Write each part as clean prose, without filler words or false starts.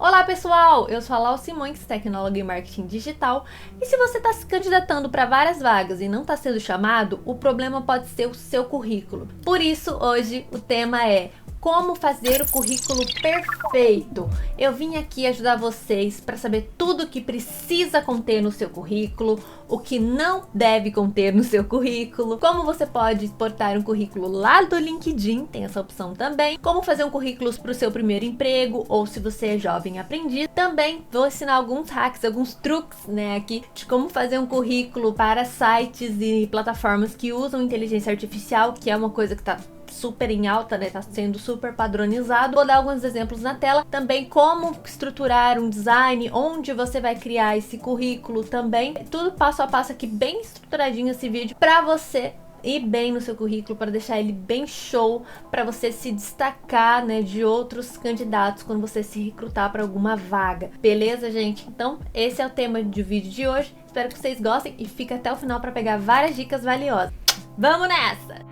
Olá pessoal, eu sou a Lau Simões, tecnóloga em marketing digital, e se você está se candidatando para várias vagas e não está sendo chamado, o problema pode ser o seu currículo. Por isso, hoje o tema é como fazer o currículo perfeito. Eu vim aqui ajudar vocês para saber tudo o que precisa conter no seu currículo, o que não deve conter no seu currículo, como você pode exportar um currículo lá do LinkedIn, tem essa opção também, como fazer um currículo para o seu primeiro emprego ou se você é jovem aprendiz. Também vou ensinar alguns hacks, alguns truques, aqui de como fazer um currículo para sites e plataformas que usam inteligência artificial, que é uma coisa que está super em alta, tá sendo super padronizado. Vou dar alguns exemplos na tela. Também como estruturar um design, onde você vai criar esse currículo também. Tudo passo a passo aqui, bem estruturadinho esse vídeo, para você ir bem no seu currículo, para deixar ele bem show, para você se destacar, de outros candidatos quando você se recrutar para alguma vaga. Beleza, gente? Então, esse é o tema do vídeo de hoje. Espero que vocês gostem e fique até o final para pegar várias dicas valiosas. Vamos nessa!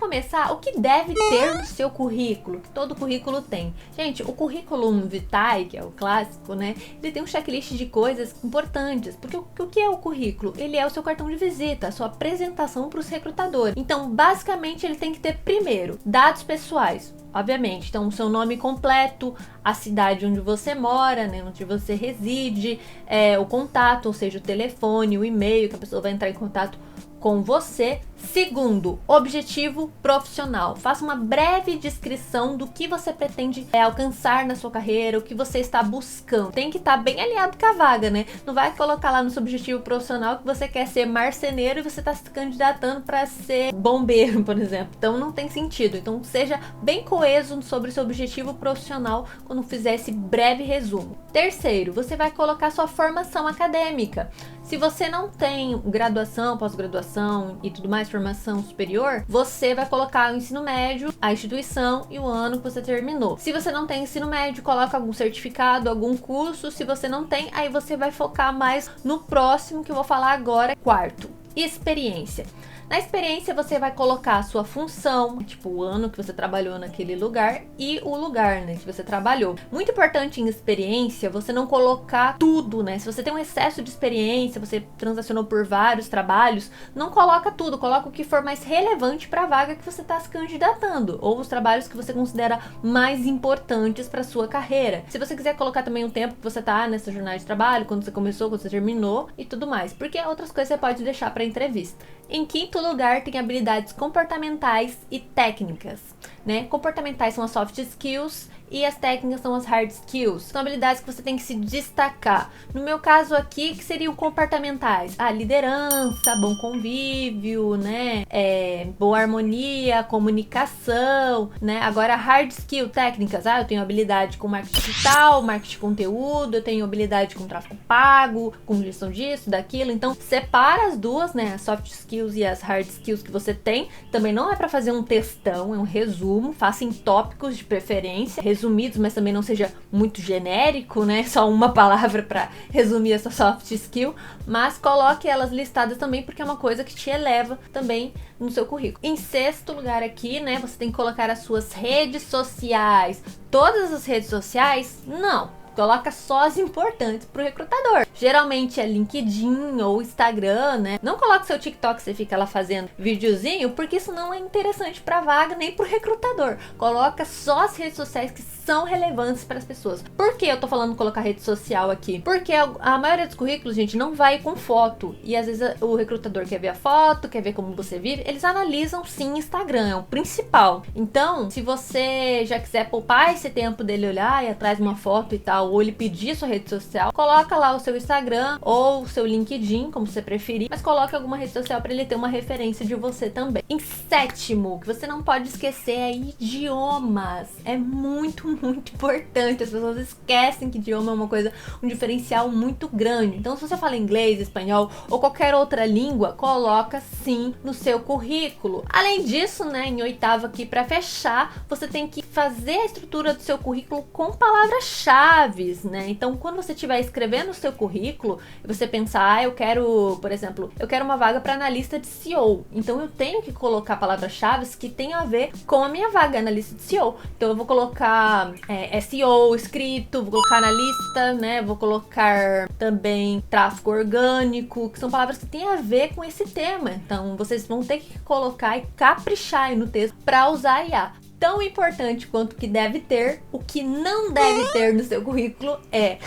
Começar, o que deve ter no seu currículo, que todo currículo tem. Gente, o currículo vitae, que é o clássico, ele tem um checklist de coisas importantes, porque o que é o currículo? Ele é o seu cartão de visita, a sua apresentação para os recrutadores. Então, basicamente, ele tem que ter, primeiro, dados pessoais, obviamente. Então, o seu nome completo, a cidade onde você mora, onde você reside, o contato, ou seja, o telefone, o e-mail, que a pessoa vai entrar em contato com você. Segundo, objetivo profissional. Faça uma breve descrição do que você pretende alcançar na sua carreira, o que você está buscando. Tem que estar bem alinhado com a vaga, Não vai colocar lá no seu objetivo profissional que você quer ser marceneiro e você está se candidatando para ser bombeiro, por exemplo. Então não tem sentido. Então seja bem coeso sobre o seu objetivo profissional quando fizer esse breve resumo. Terceiro, você vai colocar sua formação acadêmica. Se você não tem graduação, pós-graduação e tudo mais, formação superior, você vai colocar o ensino médio, a instituição e o ano que você terminou. Se você não tem ensino médio, coloca algum certificado, algum curso. Se você não tem, aí você vai focar mais no próximo que eu vou falar agora. Quarto, experiência. Na experiência você vai colocar a sua função, tipo o ano que você trabalhou naquele lugar e o lugar, que você trabalhou. Muito importante em experiência você não colocar tudo, Se você tem um excesso de experiência, você transacionou por vários trabalhos, não coloca tudo, coloca o que for mais relevante para a vaga que você está se candidatando, ou os trabalhos que você considera mais importantes para sua carreira. Se você quiser colocar também o tempo que você tá nessa jornada de trabalho, quando você começou, quando você terminou e tudo mais, porque outras coisas você pode deixar para entrevista. Em quinto lugar, tem habilidades comportamentais e técnicas, Comportamentais são as soft skills e as técnicas são as hard skills. São habilidades que você tem que se destacar. No meu caso aqui, que seriam comportamentais? Liderança, bom convívio, boa harmonia, comunicação, Agora, hard skill, técnicas. Eu tenho habilidade com marketing digital, marketing de conteúdo, eu tenho habilidade com tráfego pago, com gestão disso, daquilo. Então, separa as duas, as soft skills e as hard skills que você tem. Também não é para fazer um textão, é um resumo. Faça em tópicos de preferência, resumidos, mas também não seja muito genérico, Só uma palavra para resumir essa soft skill, mas coloque elas listadas também, porque é uma coisa que te eleva também no seu currículo. Em sexto lugar aqui, você tem que colocar as suas redes sociais. Todas as redes sociais? Não. Coloca só as importantes pro recrutador. Geralmente é LinkedIn ou Instagram, Não coloque seu TikTok, você fica lá fazendo videozinho, porque isso não é interessante pra vaga nem pro recrutador. Coloca só as redes sociais que são relevantes para as pessoas. Por que eu tô falando colocar rede social aqui? Porque a maioria dos currículos, gente, não vai com foto. E às vezes o recrutador quer ver a foto, quer ver como você vive. Eles analisam sim Instagram, é o principal. Então, se você já quiser poupar esse tempo dele olhar e atrás de uma foto e tal, ou ele pedir sua rede social, coloca lá o seu Instagram ou seu LinkedIn, como você preferir, mas coloque alguma rede social para ele ter uma referência de você também. Em sétimo, que você não pode esquecer é idiomas. É muito importante. As pessoas esquecem que idioma é uma coisa, um diferencial muito grande. Então, se você fala inglês, espanhol ou qualquer outra língua, coloca sim no seu currículo. Além disso, né, em oitavo aqui, para fechar, você tem que fazer a estrutura do seu currículo com palavras-chave, né? Então, quando você estiver escrevendo o seu currículo e você pensar, eu quero, por exemplo, eu quero uma vaga para analista de SEO. Então, eu tenho que colocar palavras-chave que tenham a ver com a minha vaga, analista de SEO. Então, eu vou colocar SEO escrito, vou colocar analista, né? Vou colocar também tráfego orgânico, que são palavras que têm a ver com esse tema. Então, vocês vão ter que colocar e caprichar aí no texto para usar a IA. Tão importante quanto que deve ter, o que não deve ter no seu currículo é...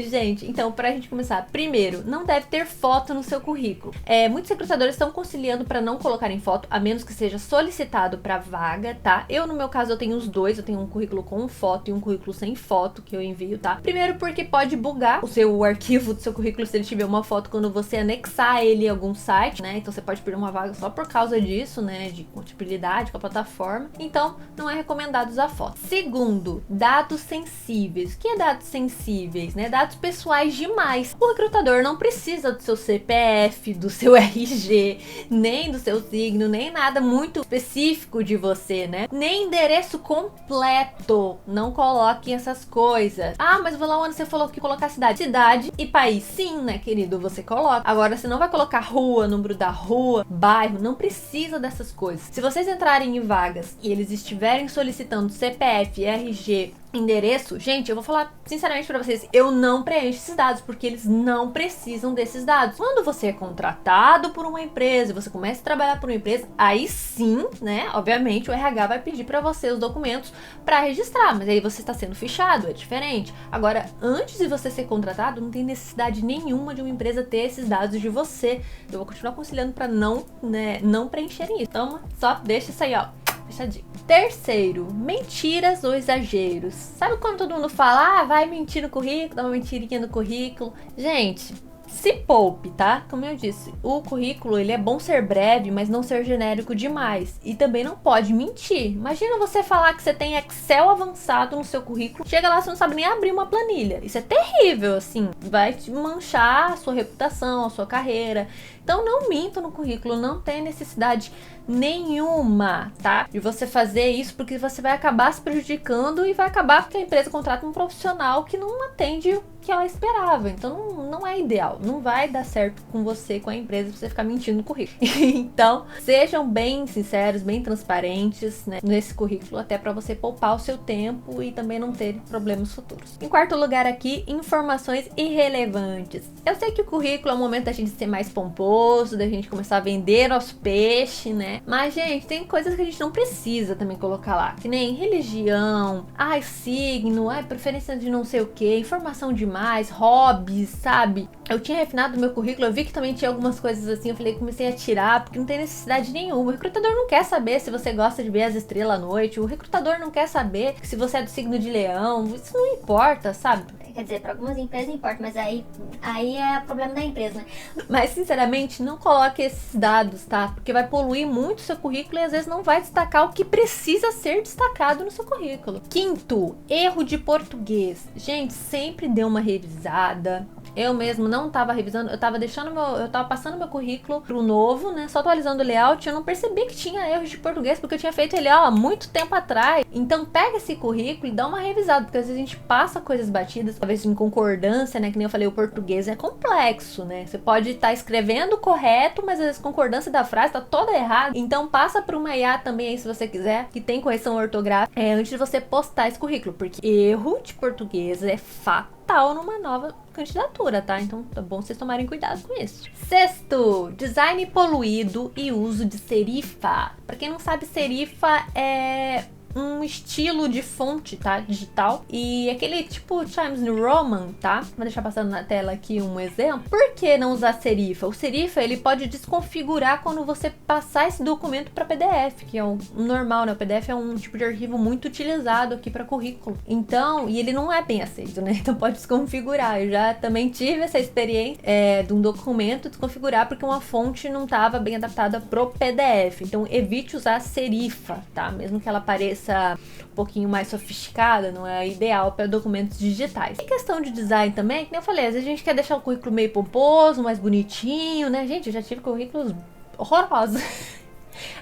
Gente, então, pra gente começar, primeiro, não deve ter foto no seu currículo. Muitos recrutadores estão conciliando para não colocarem foto, a menos que seja solicitado pra vaga, tá? Eu, no meu caso, eu tenho os dois, eu tenho um currículo com foto e um currículo sem foto que eu envio, tá? Primeiro porque pode bugar o arquivo do seu currículo se ele tiver uma foto quando você anexar ele em algum site, né? Então, você pode perder uma vaga só por causa disso, né? De compatibilidade com a plataforma. Então, não é recomendado usar foto. Segundo, dados sensíveis. O que é dados sensíveis, né? Dados pessoais demais. O recrutador não precisa do seu CPF, do seu RG, nem do seu signo, nem nada muito específico de você, né? Nem endereço completo. Não coloquem essas coisas. Ah, mas vou lá onde você falou que colocar cidade. Cidade e país. Sim, né, querido? Você coloca. Agora, você não vai colocar rua, número da rua, bairro. Não precisa dessas coisas. Se vocês entrarem em vagas e eles estiverem solicitando CPF, RG, endereço, gente, eu vou falar sinceramente pra vocês, eu não preencho esses dados, porque eles não precisam desses dados. Quando você é contratado por uma empresa, você começa a trabalhar por uma empresa, aí sim, né, obviamente o RH vai pedir pra você os documentos pra registrar, mas aí você está sendo fichado, é diferente. Agora, antes de você ser contratado, não tem necessidade nenhuma de uma empresa ter esses dados de você. Eu vou continuar aconselhando pra não preencherem isso. Então, só deixa isso aí, ó. Fechadinho. Terceiro, mentiras ou exageros. Sabe quando todo mundo fala, vai mentir no currículo, dá uma mentirinha no currículo? Gente, se poupe, tá? Como eu disse, o currículo, ele é bom ser breve, mas não ser genérico demais. E também não pode mentir. Imagina você falar que você tem Excel avançado no seu currículo, chega lá, você não sabe nem abrir uma planilha. Isso é terrível, assim. Vai te manchar a sua reputação, a sua carreira. Então não minta no currículo, não tem necessidade nenhuma, tá? De você fazer isso, porque você vai acabar se prejudicando e vai acabar porque a empresa contrata um profissional que não atende o que ela esperava. Então não é ideal, não vai dar certo com você, com a empresa, você ficar mentindo no currículo. Então, sejam bem sinceros, bem transparentes, né, nesse currículo, até para você poupar o seu tempo e também não ter problemas futuros. Em quarto lugar aqui, informações irrelevantes. Eu sei que o currículo é o momento da gente ser mais pomposo, da gente começar a vender nosso peixe, né? Mas, gente, tem coisas que a gente não precisa também colocar lá, que nem religião, signo, preferência de não sei o que, informação demais, hobbies, sabe? Eu tinha refinado meu currículo, eu vi que também tinha algumas coisas assim, eu falei, comecei a tirar, porque não tem necessidade nenhuma. O recrutador não quer saber se você gosta de ver as estrelas à noite, o recrutador não quer saber se você é do signo de leão, isso não importa, sabe? Quer dizer, para algumas empresas importa, mas aí é problema da empresa, né? Mas, sinceramente, não coloque esses dados, tá? Porque vai poluir muito o seu currículo e às vezes não vai destacar o que precisa ser destacado no seu currículo. Quinto, erro de português. Gente, sempre dê uma revisada. Eu mesmo não tava revisando, eu tava passando meu currículo pro novo, né? Só atualizando o layout, eu não percebi que tinha erros de português, porque eu tinha feito ele, há muito tempo atrás. Então pega esse currículo e dá uma revisada, porque às vezes a gente passa coisas batidas, talvez em concordância, né? Que nem eu falei, o português é complexo, né? Você pode estar escrevendo correto, mas às vezes a concordância da frase tá toda errada. Então passa por uma IA também aí, se você quiser, que tem correção ortográfica, antes de você postar esse currículo, porque erro de português é fatal numa nova candidatura, tá? Então tá bom vocês tomarem cuidado com isso. Sexto, design poluído e uso de serifa. Pra quem não sabe, serifa é um estilo de fonte, tá? Digital. E aquele tipo Times New Roman, tá? Vou deixar passando na tela aqui um exemplo. Por que não usar serifa? O serifa, ele pode desconfigurar quando você passar esse documento para PDF, que é o normal, né? O PDF é um tipo de arquivo muito utilizado aqui para currículo. Então, e ele não é bem aceito, né? Então pode desconfigurar. Eu já também tive essa experiência de um documento desconfigurar porque uma fonte não estava bem adaptada pro PDF. Então evite usar serifa, tá? Mesmo que ela pareça um pouquinho mais sofisticada, não é ideal para documentos digitais. Em questão de design também, como eu falei, às vezes a gente quer deixar o currículo meio pomposo, mais bonitinho, né? Gente, eu já tive currículos horrorosos.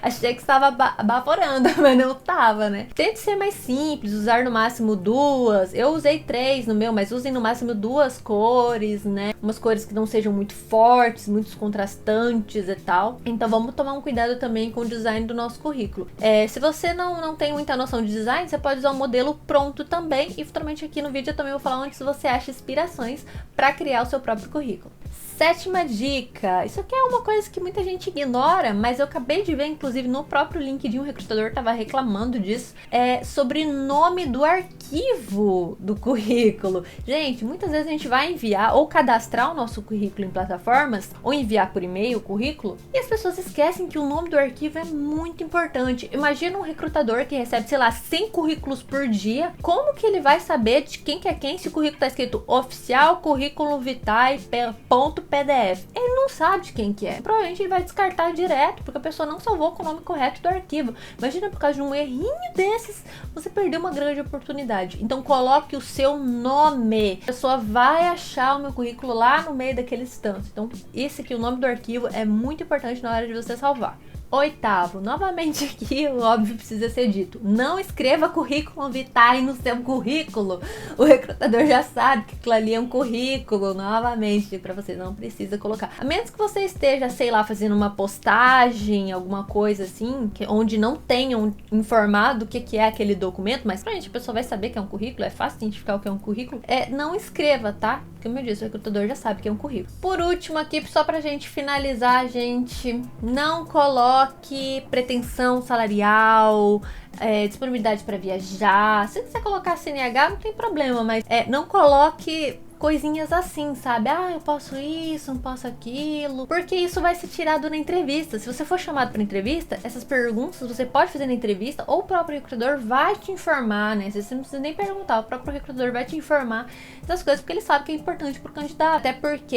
Achei que estava baforando, mas não estava, né? Tente ser mais simples, usar no máximo 2. Eu usei 3 no meu, mas usem no máximo 2 cores, né? Umas cores que não sejam muito fortes, muito contrastantes e tal. Então vamos tomar um cuidado também com o design do nosso currículo. Se você não tem muita noção de design, você pode usar um modelo pronto também. E futuramente aqui no vídeo eu também vou falar onde você acha inspirações para criar o seu próprio currículo. 7ª dica, isso aqui é uma coisa que muita gente ignora, mas eu acabei de ver, inclusive no próprio LinkedIn, um recrutador estava reclamando disso, sobre nome do arquivo do currículo. Gente, muitas vezes a gente vai enviar ou cadastrar o nosso currículo em plataformas, ou enviar por e-mail o currículo, e as pessoas esquecem que o nome do arquivo é muito importante. Imagina um recrutador que recebe, sei lá, 100 currículos por dia, como que ele vai saber de quem que é quem se o currículo está escrito oficial, currículo vitae, PDF. Ele não sabe de quem que é. Provavelmente ele vai descartar direto, porque a pessoa não salvou com o nome correto do arquivo. Imagina, por causa de um errinho desses, você perdeu uma grande oportunidade. Então coloque o seu nome. A pessoa vai achar o meu currículo lá no meio daqueles tantos. Então esse aqui, o nome do arquivo, é muito importante na hora de você salvar. 8º, novamente aqui, o óbvio precisa ser dito. Não escreva currículo vitae no seu currículo. O recrutador já sabe que aquilo ali é um currículo. Novamente, para você não precisa colocar. A menos que você esteja, sei lá, fazendo uma postagem, alguma coisa assim, onde não tenham informado o que é aquele documento, mas provavelmente a pessoa vai saber que é um currículo, é fácil identificar o que é um currículo. Não escreva, tá? Como eu disse, o recrutador já sabe que é um currículo. Por último aqui, só pra gente finalizar, gente, não coloque pretensão salarial, disponibilidade para viajar. Se você colocar CNH, não tem problema, mas não coloque coisinhas assim, sabe? Eu posso isso, não posso aquilo. Porque isso vai ser tirado na entrevista. Se você for chamado para entrevista, essas perguntas você pode fazer na entrevista ou o próprio recrutador vai te informar, né? Você não precisa nem perguntar, o próprio recrutador vai te informar das coisas, porque ele sabe que é importante pro candidato. Até porque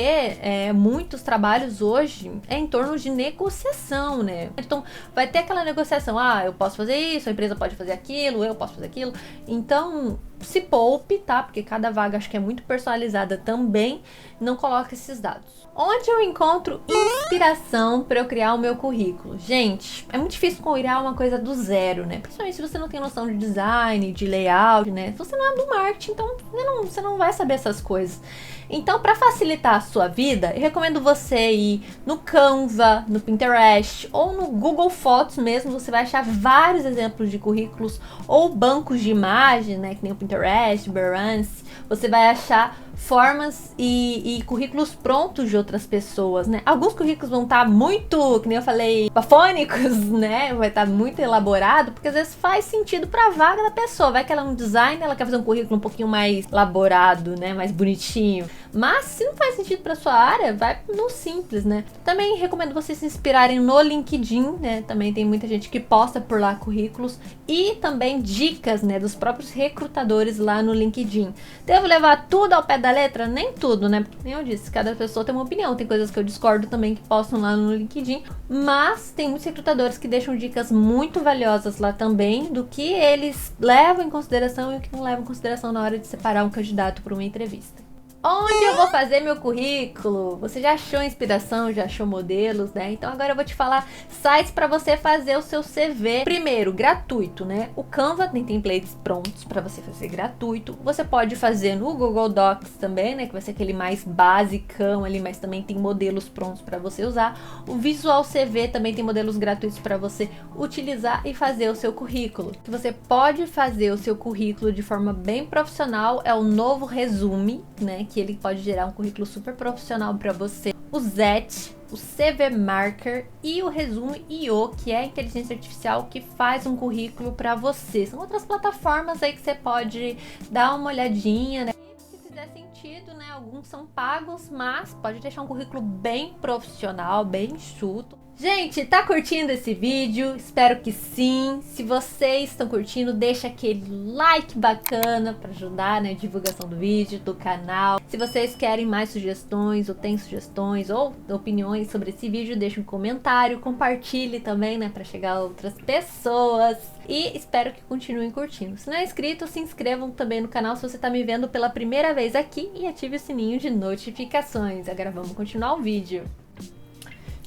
muitos trabalhos hoje em torno de negociação, né? Então, vai ter aquela negociação, eu posso fazer isso, a empresa pode fazer aquilo, eu posso fazer aquilo. Então, se poupe, tá? Porque cada vaga acho que é muito personalizada também. Não coloque esses dados. Onde eu encontro inspiração para eu criar o meu currículo? Gente, é muito difícil criar uma coisa do zero, né? Principalmente se você não tem noção de design, de layout, né? Se você não é do marketing, então você não vai saber essas coisas. Então, para facilitar a sua vida, eu recomendo você ir no Canva, no Pinterest ou no Google Fotos mesmo. Você vai achar vários exemplos de currículos ou bancos de imagem, né? Que nem o Pinterest, Behance. Você vai achar formas e currículos prontos de outras pessoas, né? Alguns currículos vão estar muito, que nem eu falei, bafônicos, né? Vai estar muito elaborado, porque às vezes faz sentido para a vaga da pessoa. Vai que ela é um designer, ela quer fazer um currículo um pouquinho mais elaborado, né? Mais bonitinho. Mas se não faz sentido para sua área, vai no simples, né? Também recomendo vocês se inspirarem no LinkedIn, né? Também tem muita gente que posta por lá currículos e também dicas, né, dos próprios recrutadores lá no LinkedIn. Devo levar tudo ao pé da letra? Nem tudo, né? Porque, nem eu disse, cada pessoa tem uma opinião. Tem coisas que eu discordo também que postam lá no LinkedIn, mas tem muitos recrutadores que deixam dicas muito valiosas lá também do que eles levam em consideração e o que não levam em consideração na hora de separar um candidato para uma entrevista. Onde eu vou fazer meu currículo? Você já achou inspiração, já achou modelos, né? Então agora eu vou te falar sites para você fazer o seu CV. Primeiro, gratuito, né? O Canva tem templates prontos para você fazer gratuito. Você pode fazer no Google Docs também, né? Que vai ser aquele mais basicão ali, mas também tem modelos prontos para você usar. O Visual CV também tem modelos gratuitos para você utilizar e fazer o seu currículo. Que você pode fazer o seu currículo de forma bem profissional é o Novo Resume, né? Que ele pode gerar um currículo super profissional para você. o ZET, o CV Marker e o Resume IO, que é a inteligência artificial que faz um currículo para você. São outras plataformas aí que você pode dar uma olhadinha, né? Se fizer sentido, né? Alguns são pagos, mas pode deixar um currículo bem profissional, bem enxuto. Gente, tá curtindo esse vídeo? Espero que sim. Se vocês estão curtindo, deixa aquele like bacana para ajudar na divulgação do vídeo, do canal. Se vocês querem mais sugestões, ou têm sugestões, ou opiniões sobre esse vídeo, deixa um comentário, compartilhe também, né, para chegar a outras pessoas. E espero que continuem curtindo. Se não é inscrito, se inscrevam também no canal se você tá me vendo pela primeira vez aqui e ative o sininho de notificações. Agora vamos continuar o vídeo.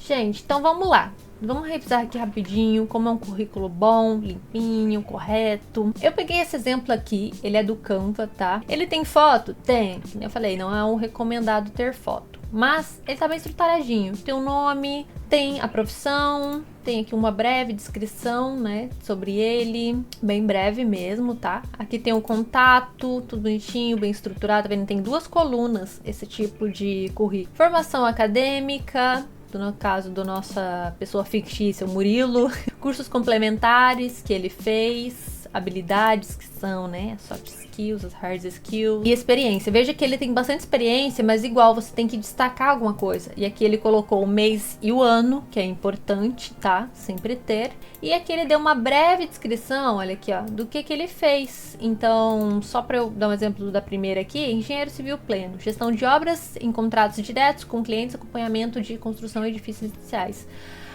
Gente, então vamos lá. Vamos revisar aqui rapidinho como é um currículo bom, limpinho, correto. Eu peguei esse exemplo aqui, ele é do Canva, tá? Ele tem foto? Tem. Como eu falei, não é um recomendado ter foto. Mas ele tá bem estruturadinho. Tem o nome, tem a profissão, tem aqui uma breve descrição, né, sobre ele. Bem breve mesmo, tá? Aqui tem o contato, tudo bonitinho, bem estruturado. Tá vendo? Tem 2 colunas esse tipo de currículo. Formação acadêmica, no caso da nossa pessoa fictícia, o Murilo, cursos complementares que ele fez, habilidades que são, né, soft skills, as hard skills e experiência. Veja que ele tem bastante experiência, mas igual você tem que destacar alguma coisa. E aqui ele colocou o mês e o ano, que é importante, tá? Sempre ter. E aqui ele deu uma breve descrição, olha aqui, ó, do que ele fez. Então, só para eu dar um exemplo da primeira aqui, engenheiro civil pleno, gestão de obras em contratos diretos com clientes, acompanhamento de construção de edifícios residenciais.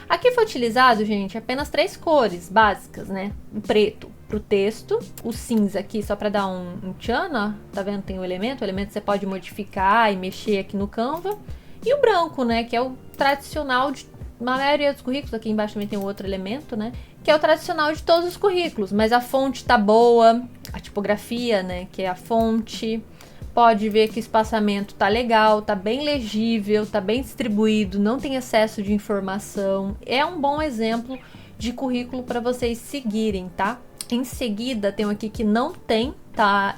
Aqui foi utilizado, gente, apenas 3 cores básicas, né? O preto pro texto, o cinza aqui só para dar um tchan, ó, tá vendo? Tem o elemento você pode modificar e mexer aqui no Canva. E o branco, né, que é o tradicional de na maioria dos currículos. Aqui embaixo também tem um outro elemento, né, que é o tradicional de todos os currículos, mas a fonte tá boa, a tipografia, né, que é a fonte. Pode ver que o espaçamento tá legal, tá bem legível, tá bem distribuído, não tem excesso de informação. É um bom exemplo de currículo para vocês seguirem, tá? Em seguida, tem um aqui que não tem, tá?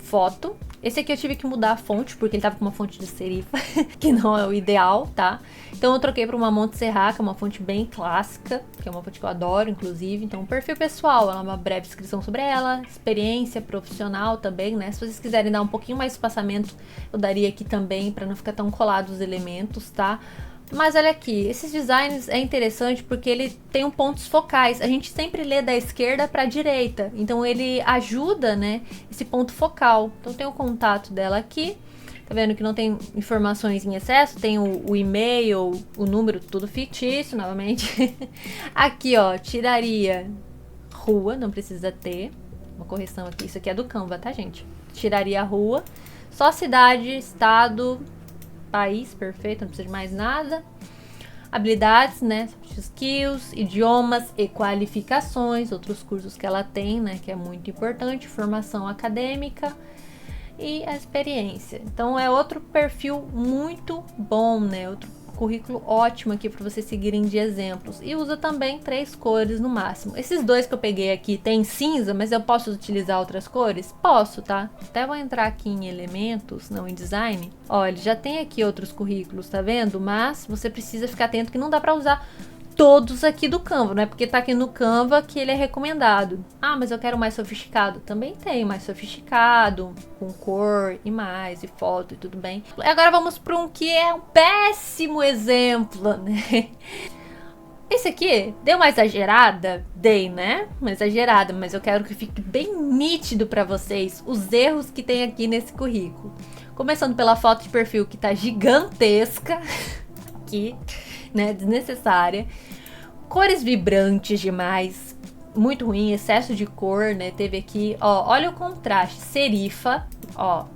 Foto. Esse aqui eu tive que mudar a fonte, porque ele tava com uma fonte de serifa, que não é o ideal, tá? Então eu troquei para uma Montserrat, que é uma fonte bem clássica, que é uma fonte que eu adoro, inclusive. Então, perfil pessoal, ela é uma breve descrição sobre ela, experiência profissional também, né? Se vocês quiserem dar um pouquinho mais de espaçamento, eu daria aqui também, para não ficar tão colado os elementos, tá? Mas olha aqui, esses designs é interessante porque ele tem pontos focais. A gente sempre lê da esquerda para a direita, então ele ajuda, né, esse ponto focal. Então tem o contato dela aqui, tá vendo que não tem informações em excesso, tem o e-mail, o número, tudo fictício, novamente. Aqui, ó, tiraria rua, não precisa ter, uma correção aqui, isso aqui é do Canva, tá, gente? Tiraria a rua, só cidade, estado, país, perfeito, não precisa de mais nada. Habilidades, né, skills, idiomas e qualificações, outros cursos que ela tem, né, que é muito importante, formação acadêmica e a experiência. Então é outro perfil muito bom, né, outro currículo ótimo aqui para vocês seguirem de exemplos. E usa também 3 cores no máximo. Esses 2 que eu peguei aqui tem cinza, mas eu posso utilizar outras cores? Posso, tá? Até vou entrar aqui em elementos, não em design. Ó, ele já tem aqui outros currículos, tá vendo? Mas você precisa ficar atento que não dá para usar todos aqui do Canva, não é porque tá aqui no Canva que ele é recomendado. Ah, mas eu quero mais sofisticado. Também tem mais sofisticado, com cor e mais, e foto e tudo bem. Agora vamos para um que é um péssimo exemplo, né? Esse aqui, deu uma exagerada? Dei, né? Uma exagerada, mas eu quero que fique bem nítido para vocês os erros que tem aqui nesse currículo. Começando pela foto de perfil que tá gigantesca aqui, né, desnecessária, cores vibrantes demais, muito ruim, excesso de cor, né, teve aqui, ó, olha o contraste, serifa, ó,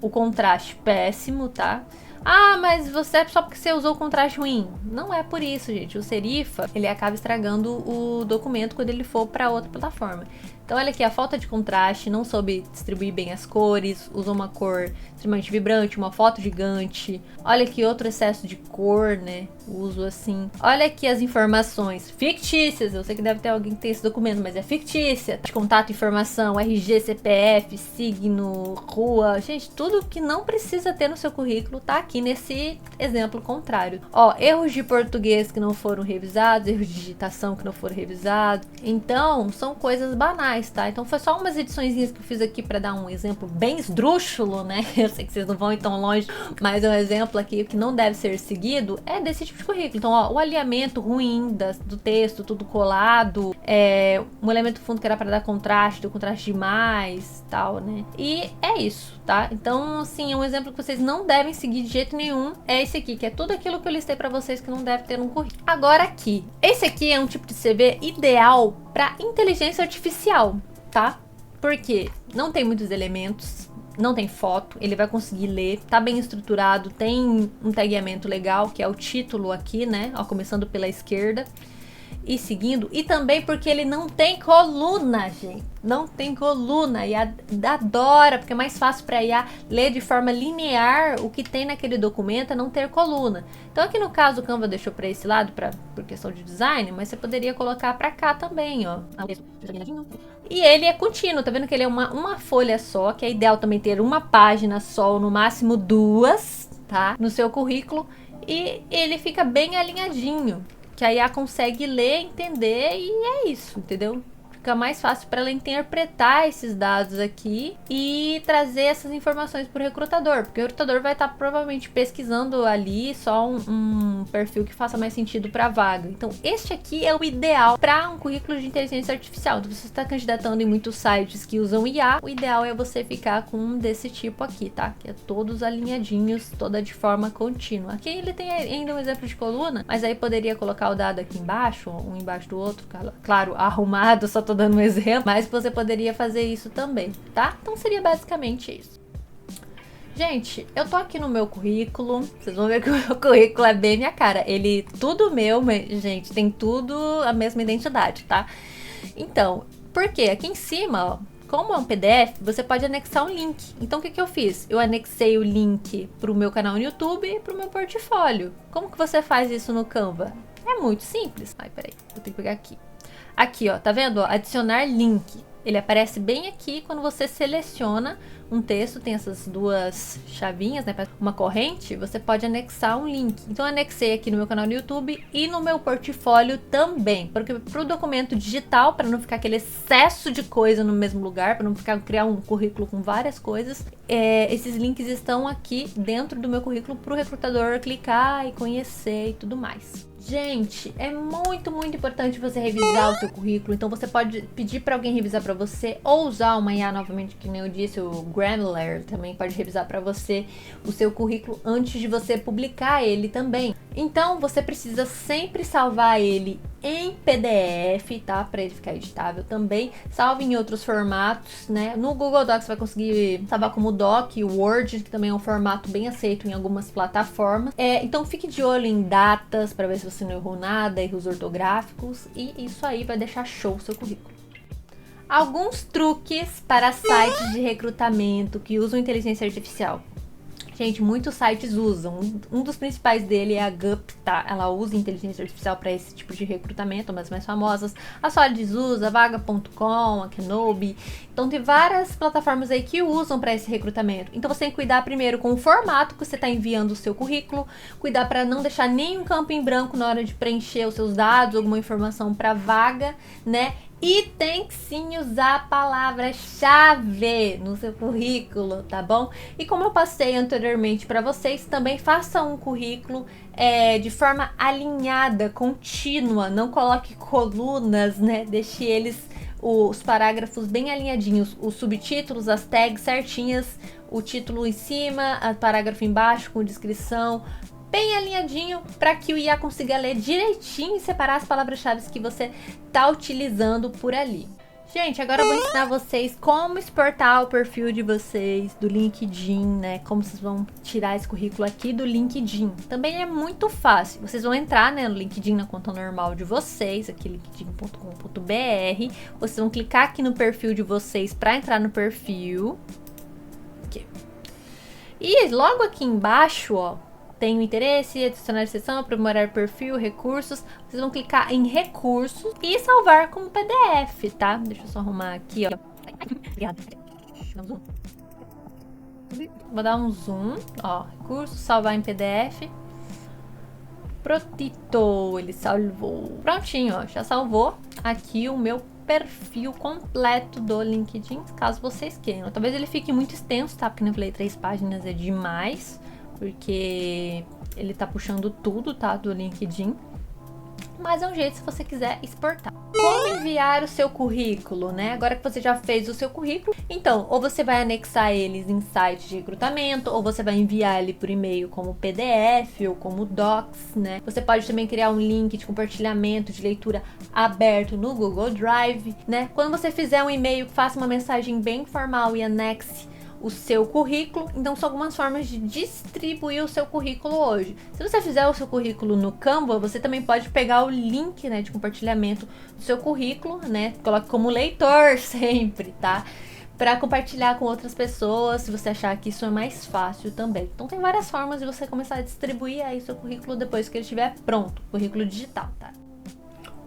o contraste péssimo, tá? Ah, mas você é só porque você usou o contraste ruim. Não é por isso, gente. O serifa, ele acaba estragando o documento quando ele for para outra plataforma. Então olha aqui, a falta de contraste, não soube distribuir bem as cores, usou uma cor extremamente vibrante, uma foto gigante. Olha aqui outro excesso de cor, né? Uso assim. Olha aqui as informações fictícias. Eu sei que deve ter alguém que tem esse documento, mas é fictícia. De contato, informação, RG, CPF, signo, rua. Gente, tudo que não precisa ter no seu currículo tá aqui nesse exemplo contrário. Ó, erros de português que não foram revisados, erros de digitação que não foram revisados. Então, são coisas banais, tá? Então, foi só umas ediçõezinhas que eu fiz aqui pra dar um exemplo bem esdrúxulo, né? Eu sei que vocês não vão ir tão longe, mas um exemplo aqui que não deve ser seguido é desse tipo de currículo. Então, ó, o alinhamento ruim do texto, tudo colado, um elemento fundo que era pra dar contraste, deu contraste demais, tal, né? E é isso, tá? Então, assim, um exemplo que vocês não devem seguir de jeito nenhum é esse aqui, que é tudo aquilo que eu listei pra vocês que não deve ter no currículo. Agora aqui, esse aqui é um tipo de CV ideal pra inteligência artificial, tá? Porque não tem muitos elementos, não tem foto, ele vai conseguir ler, tá bem estruturado, tem um tagueamento legal, que é o título aqui, né? Ó, começando pela esquerda e seguindo, e também porque ele não tem coluna, gente. Não tem coluna, e adora, porque é mais fácil para a IA ler de forma linear o que tem naquele documento, a não ter coluna. Então aqui no caso o Canva deixou para esse lado por questão de design, mas você poderia colocar para cá também, ó. E ele é contínuo, tá vendo que ele é uma folha só, que é ideal também ter uma página só, ou no máximo duas, tá? No seu currículo, e ele fica bem alinhadinho, que a IA consegue ler, entender, e é isso, entendeu? Fica mais fácil para ela interpretar esses dados aqui e trazer essas informações para o recrutador, porque o recrutador vai estar provavelmente pesquisando ali só um perfil que faça mais sentido para a vaga. Então, este aqui é o ideal para um currículo de inteligência artificial. Se você está candidatando em muitos sites que usam IA, o ideal é você ficar com um desse tipo aqui, tá? Que é todos alinhadinhos, toda de forma contínua. Aqui ele tem ainda um exemplo de coluna, mas aí poderia colocar o dado aqui embaixo, um embaixo do outro, claro, arrumado, só tô dando um exemplo, mas você poderia fazer isso também, tá? Então seria basicamente isso. Gente, eu tô aqui no meu currículo, vocês vão ver que o meu currículo é bem minha cara. Ele, tudo meu, gente, tem tudo a mesma identidade, tá? Então, por quê? Aqui em cima, ó, como é um PDF, você pode anexar um link. Então, o que eu fiz? Eu anexei o link pro meu canal no YouTube e pro meu portfólio. Como que você faz isso no Canva? É muito simples. Ai, peraí, eu tenho que pegar aqui. Aqui, ó, tá vendo? Ó, adicionar link. Ele aparece bem aqui quando você seleciona um texto, tem essas duas chavinhas, né? Uma corrente, você pode anexar um link. Então, eu anexei aqui no meu canal no YouTube e no meu portfólio também. Porque pro documento digital, para não ficar aquele excesso de coisa no mesmo lugar, para não criar um currículo com várias coisas, esses links estão aqui dentro do meu currículo pro recrutador clicar e conhecer e tudo mais. Gente, é muito, muito importante você revisar o seu currículo. Então você pode pedir para alguém revisar para você ou usar uma IA novamente, que nem eu disse, o Grammarly também pode revisar para você o seu currículo antes de você publicar ele também. Então você precisa sempre salvar ele em PDF, tá? Para ele ficar editável também. Salve em outros formatos, né? No Google Docs você vai conseguir salvar como Doc, Word, que também é um formato bem aceito em algumas plataformas. Então fique de olho em datas para ver se você não errou nada, erros ortográficos, e isso aí vai deixar show o seu currículo. Alguns truques para sites de recrutamento que usam inteligência artificial. Gente, muitos sites usam. Um dos principais dele é a Gup, tá? Ela usa inteligência artificial para esse tipo de recrutamento, uma das mais famosas. A Solids usa, a Vaga.com, a Kenobi. Então tem várias plataformas aí que usam para esse recrutamento. Então você tem que cuidar primeiro com o formato que você está enviando o seu currículo, cuidar para não deixar nenhum campo em branco na hora de preencher os seus dados, alguma informação para vaga, né? E tem que sim usar a palavra-chave no seu currículo, tá bom? E como eu passei anteriormente para vocês, também faça um currículo de forma alinhada, contínua. Não coloque colunas, né? Deixe os parágrafos bem alinhadinhos, os subtítulos, as tags certinhas, o título em cima, o parágrafo embaixo com descrição, bem alinhadinho, para que o IA consiga ler direitinho e separar as palavras-chave que você tá utilizando por ali. Gente, agora eu vou ensinar vocês como exportar o perfil de vocês do LinkedIn, né? Como vocês vão tirar esse currículo aqui do LinkedIn. Também é muito fácil. Vocês vão entrar, né, no LinkedIn, na conta normal de vocês, aqui linkedin.com.br. Vocês vão clicar aqui no perfil de vocês para entrar no perfil. Aqui. E logo aqui embaixo, ó, tem o interesse, adicionar seção, aprimorar perfil, recursos. Vocês vão clicar em recursos e salvar como PDF, tá? Deixa eu só arrumar aqui, ó. Vou dar um zoom, ó. Recursos, salvar em PDF. Protito, ele salvou. Prontinho, ó. Já salvou aqui o meu perfil completo do LinkedIn, caso vocês queiram. Talvez ele fique muito extenso, tá? Porque, como eu falei, 3 páginas é demais. Porque ele tá puxando tudo, tá, do LinkedIn. Mas é um jeito se você quiser exportar. Como enviar o seu currículo, né? Agora que você já fez o seu currículo, então, ou você vai anexar eles em site de recrutamento, ou você vai enviar ele por e-mail como PDF ou como Docs, né? Você pode também criar um link de compartilhamento, de leitura aberto no Google Drive, né? Quando você fizer um e-mail, faça uma mensagem bem formal e anexe o seu currículo. Então são algumas formas de distribuir o seu currículo hoje. Se você fizer o seu currículo no Canva, você também pode pegar o link, né, de compartilhamento do seu currículo, né? Coloque como leitor sempre, tá? Para compartilhar com outras pessoas, se você achar que isso é mais fácil também. Então tem várias formas de você começar a distribuir aí o seu currículo depois que ele estiver pronto, currículo digital, tá?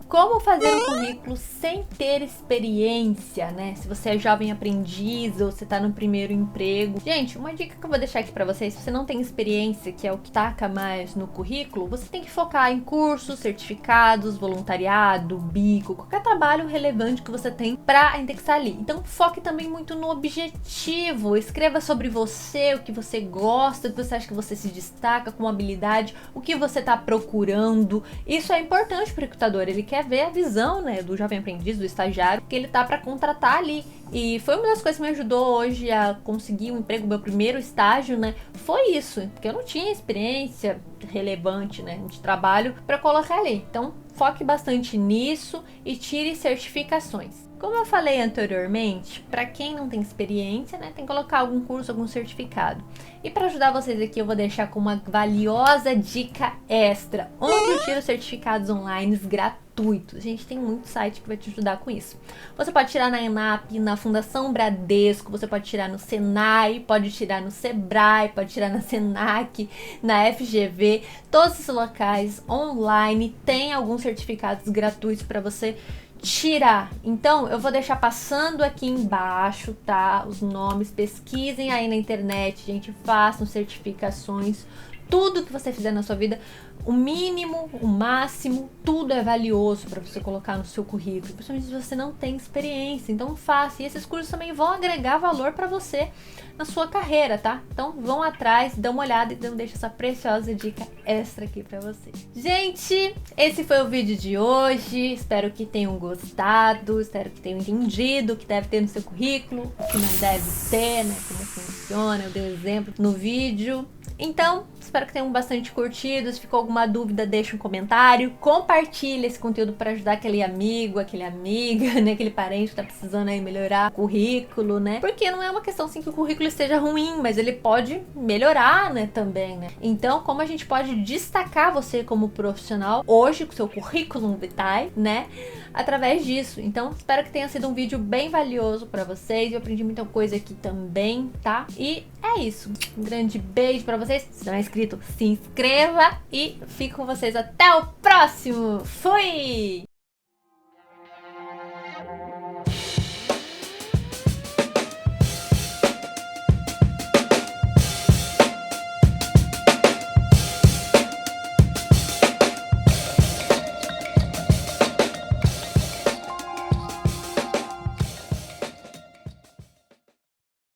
Como fazer um currículo sem ter experiência, né? Se você é jovem aprendiz ou você tá no primeiro emprego. Gente, uma dica que eu vou deixar aqui pra vocês, se você não tem experiência, que é o que taca mais no currículo, você tem que focar em cursos, certificados, voluntariado, bico, qualquer trabalho relevante que você tem pra indexar ali. Então foque também muito no objetivo, escreva sobre você, o que você gosta, o que você acha que você se destaca com habilidade, o que você tá procurando. Isso é importante pro recrutador, ele quer ver a visão, né, do jovem aprendiz, do estagiário, que ele tá para contratar ali. E foi uma das coisas que me ajudou hoje a conseguir um emprego, meu primeiro estágio, né, foi isso, porque eu não tinha experiência relevante, né, de trabalho para colocar ali. Então, foque bastante nisso e tire certificações. Como eu falei anteriormente, para quem não tem experiência, né, tem que colocar algum curso, algum certificado. E para ajudar vocês aqui, eu vou deixar com uma valiosa dica extra, onde eu tiro certificados online gratuitos. Gente, tem muito site que vai te ajudar com isso. Você pode tirar na ENAP, na Fundação Bradesco, você pode tirar no Senai, pode tirar no Sebrae, pode tirar na Senac, na FGV. Todos esses locais online têm alguns certificados gratuitos para você tirar. Então, eu vou deixar passando aqui embaixo, tá? Os nomes, pesquisem aí na internet, gente, façam certificações. Tudo que você fizer na sua vida, o mínimo, o máximo, tudo é valioso para você colocar no seu currículo, principalmente se você não tem experiência. Então faça, e esses cursos também vão agregar valor para você na sua carreira, tá? Então vão atrás, dão uma olhada e então deixa essa preciosa dica extra aqui para vocês. Gente, esse foi o vídeo de hoje, espero que tenham gostado, espero que tenham entendido o que deve ter no seu currículo, o que não deve ter, né? Como funciona, eu dei um exemplo no vídeo. Então, espero que tenham bastante curtido. Se ficou alguma dúvida, deixa um comentário. Compartilha esse conteúdo para ajudar aquele amigo, aquele amiga, né? Aquele parente que tá precisando aí melhorar o currículo, né? Porque não é uma questão assim que o currículo esteja ruim, mas ele pode melhorar, né? Também, né? Então, como a gente pode destacar você como profissional hoje com seu currículo vitae, né? Através disso. Então, espero que tenha sido um vídeo bem valioso para vocês. Eu aprendi muita coisa aqui também, tá? E é isso. Um grande beijo para vocês. Se não é inscrito, se inscreva e fico com vocês até o próximo. Fui!